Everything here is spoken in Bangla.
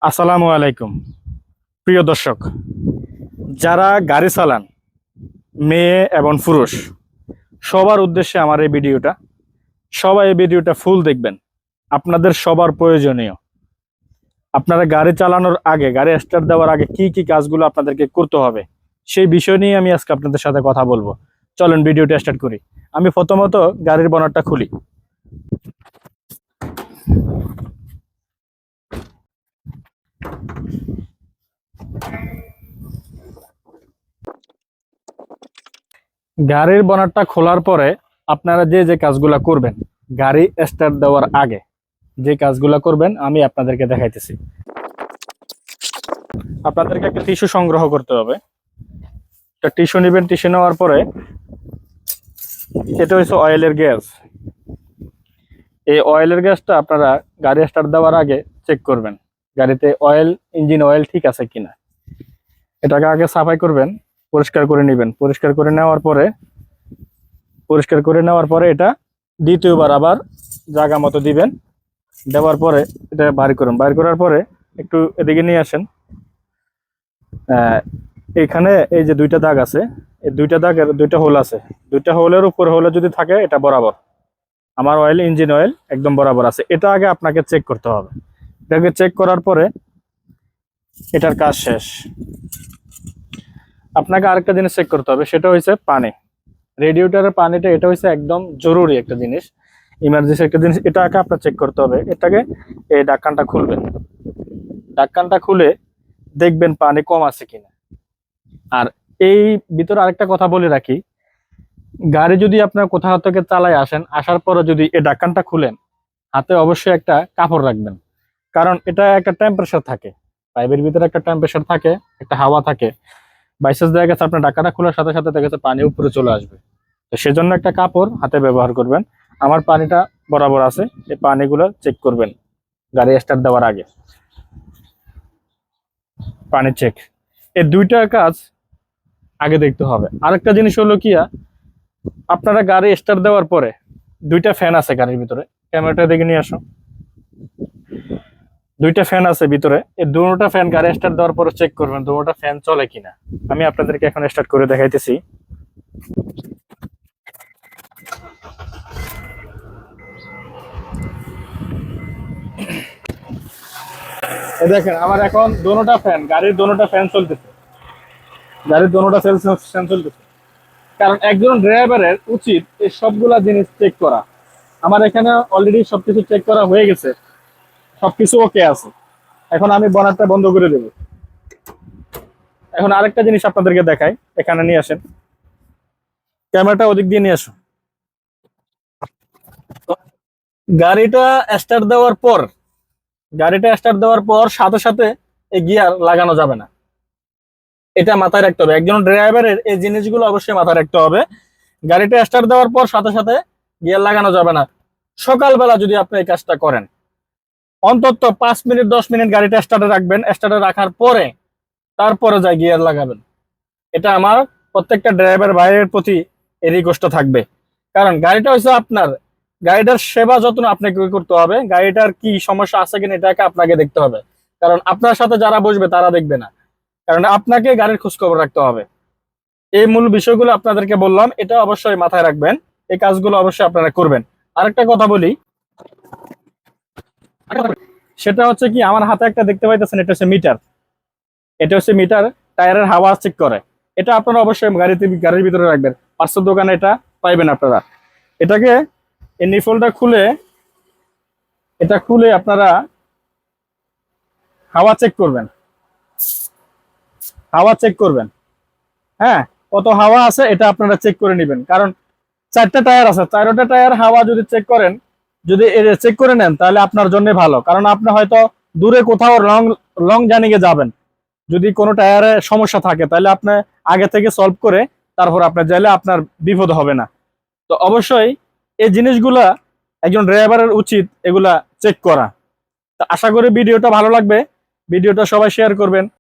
আসসালামু আলাইকুম প্রিয় দর্শক, যারা গাড়ি চালান, মেয়ে এবং পুরুষ, সবার উদ্দেশ্যে আমার এই ভিডিওটা। সবাই এই ভিডিওটা ফুল দেখবেন, আপনাদের সবার প্রয়োজনীয়। আপনারা গাড়ি চালানোর আগে, গাড়ি স্টার্ট দেওয়ার আগে কি কি কাজগুলো আপনাদেরকে করতে হবে সেই বিষয় নিয়ে আমি আজকে আপনাদের সাথে কথা বলবো। চলেন ভিডিওটা স্টার্ট করি। আমি প্রথমত গাড়ির বনেটটা খুলি। গাড়ির বনেটটা খোলার পরে আপনারা যে যে কাজগুলো করবেন, গাড়ি স্টার্ট দেওয়ার আগে যে কাজগুলো করবেন আমি আপনাদেরকে দেখাইতেছি। আপনাদেরকে একটা টিস্যু সংগ্রহ করতে হবে। একটা টিস্যু নেবেন। টিস্যু নেওয়ার পরে এটা হচ্ছে অয়েলের গ্যাস। এই অয়েলের গ্যাসটা আপনারা গাড়ি স্টার্ট দেওয়ার আগে চেক করবেন, গাড়িতে অয়েল, ইঞ্জিন অয়েল ঠিক আছে কিনা। এটাকে আগে সাফাই করবেন, পরিষ্কার করে নেবেন। পরিষ্কার করে নেওয়ার পরে এটা দ্বিতীয়বার আবার জায়গা মতো দিবেন। দেওয়ার পরে এটা বাইর করুন। বাইর করার পরে একটু এদিকে নিয়ে আসেন। এখানে এই যে দুইটা দাগ আছে, এই দুইটা দাগের দুইটা হোল আছে। দুইটা হোলের উপর হোলে যদি থাকে এটা বরাবর। আমার অয়েল, ইঞ্জিন অয়েল একদম বরাবর আছে। এটা আগে আপনাকে চেক করতে হবে। এটাকে চেক করার পরে এটার কাজ শেষ। আপনাকে আরেকটা জিনিস চেক করতে হবে, সেটা হচ্ছে পানি। রেডিয়েটরের পানিটা, এটা হচ্ছে একদম জরুরি একটা জিনিস, ইমার্জেন্সি একটা জিনিস। এটা আগে আপনার চেক করতে হবে। এটাকে এই ঢাকনাটা খুলবেন। ঢাকনাটা খুলে দেখবেন পানি কম আছে কিনা। আর এই ভিতরে আরেকটা কথা বলে রাখি, গাড়ি যদি আপনার কোথাও থেকে চালায় আসেন, আসার পরে যদি এই ঢাকনাটা খুলেন, হাতে অবশ্যই একটা কাপড় রাখবেন। কারণ এটা একটা টেম্পারেচার থাকে, পাইপের ভিতরে একটা টেম্পারেচার থাকে, একটা হাওয়া থাকে। বাইচান্স দেখা গেছে আপনার ঢাকনাটা খোলার সাথে সাথে দেখা গেছে পানি উপরে চলে আসবে, তো সেজন্য একটা কাপড় হাতে ব্যবহার করবেন। আমার পানিটা বরাবর আছে, এই পানিগুলো চেক করবেন গাড়ি স্টার্ট দেওয়ার আগে। পানি চেক, এই দুইটা কাজ আগে দেখতে হবে। আরেকটা জিনিস হলো কি, আপনারা গাড়ি স্টার্ট দেওয়ার পরে দুইটা ফ্যান আছে গাড়ির ভিতরে। ক্যামেরাটা দেখে নিয়ে আসো। দুইটা ফ্যান আছে ভিতরে। এই দুটোটা ফ্যান গাড়ি স্টার্ট দেওয়ার পরে চেক করবেন দুটোটা ফ্যান চলে কিনা। আমি আপনাদেরকে এখন স্টার্ট করে দেখাইতেছি। এই দেখেন, আমার এখন দুটোটা ফ্যান, গাড়ির দুটোটা ফ্যান চলতেছে। গাড়ির দুটোটা ফ্যান চলতেছে। কারণ একজন ড্রাইভারের উচিত এই সবগুলা জিনিস চেক করা। আমার এখানে অলরেডি সবকিছু চেক করা হয়ে গেছে, সবকিছু ওকে আছে। এখন আমি বনারটা বন্ধ করে দেব। এখন আরেকটা জিনিস আপনাদেরকে দেখাই, এখানে নিয়ে আসেন। ক্যামেরাটা ওদিক দিয়ে নিয়ে আসো। গাড়িটা স্টার্ট দেওয়ার পর সাথে সাথে এই গিয়ার লাগানো যাবে না। এটা মাথায় রাখতে হবে, একজন ড্রাইভারের এই জিনিসগুলো অবশ্যই মাথায় রাখতে হবে। গাড়িটা স্টার্ট দেওয়ার পর সাথে সাথে গিয়ার লাগানো যাবে না। সকালবেলা যদি আপনি এই কাজটা করেন, অন্তত 5 মিনিট 10 মিনিট গাড়িটা স্টার্টে রাখবেন। স্টার্টে রাখার পরে তারপরে যাই গিয়ার লাগাবেন। এটা আমার প্রত্যেকটা ড্রাইভার ভাইয়ের প্রতি এই রিকোয়েস্টটা থাকবে। কারণ গাড়িটা হচ্ছে আপনার, গাড়িটার সেবা যত্ন আপনাকে করতে হবে। গাড়িটার কি সমস্যা আছে কিনা এটাকে আপনাকে দেখতে হবে। কারণ আপনার সাথে যারা বসবে তারা দেখবে না, কারণ আপনাকে গাড়ির খোঁজ খবর রাখতে হবে। এই মূল বিষয়গুলো আপনাদেরকে বললাম, এটা অবশ্যই মাথায় রাখবেন। এই কাজগুলো অবশ্যই আপনারা করবেন। আরেকটা কথা বলি, সেটা হচ্ছে কি, আমার হাতে একটা দেখতে পাইতেছেন, এটা হচ্ছে মিটার। এটা হচ্ছে মিটার, টায়ারের হাওয়া চেক করে। এটা আপনারা অবশ্যই গাড়ির ভিতরে রাখবেন। পার্সেল দোকানে এটা পাইবেন আপনারা। এটাকে এই নিফলটা খুলে, এটা খুলে আপনারা হাওয়া চেক করবেন। হাওয়া চেক করবেন, হ্যাঁ, কত হাওয়া আছে এটা আপনারা চেক করে নেবেন। কারণ 4টা টায়ার আছে, 4টা টায়ার হাওয়া যদি চেক করেন, যদি চেক করে নেন, তাহলে আপনার জন্য ভালো। কারণ আপনি হয়তো দূরে কোথাও লং লং জার্নিতে যাবেন, যদি কোনো টায়ারে সমস্যা থাকে তাহলে আপনি আগে থেকে সলভ করে তারপর আপনি চাইলে আপনার বিপদ হবে না। তো অবশ্যই এই জিনিসগুলা একজন ড্রাইভারের উচিত এগুলা চেক করা। তো আশা করি ভিডিওটা ভালো লাগবে। ভিডিওটা সবাই শেয়ার করবেন।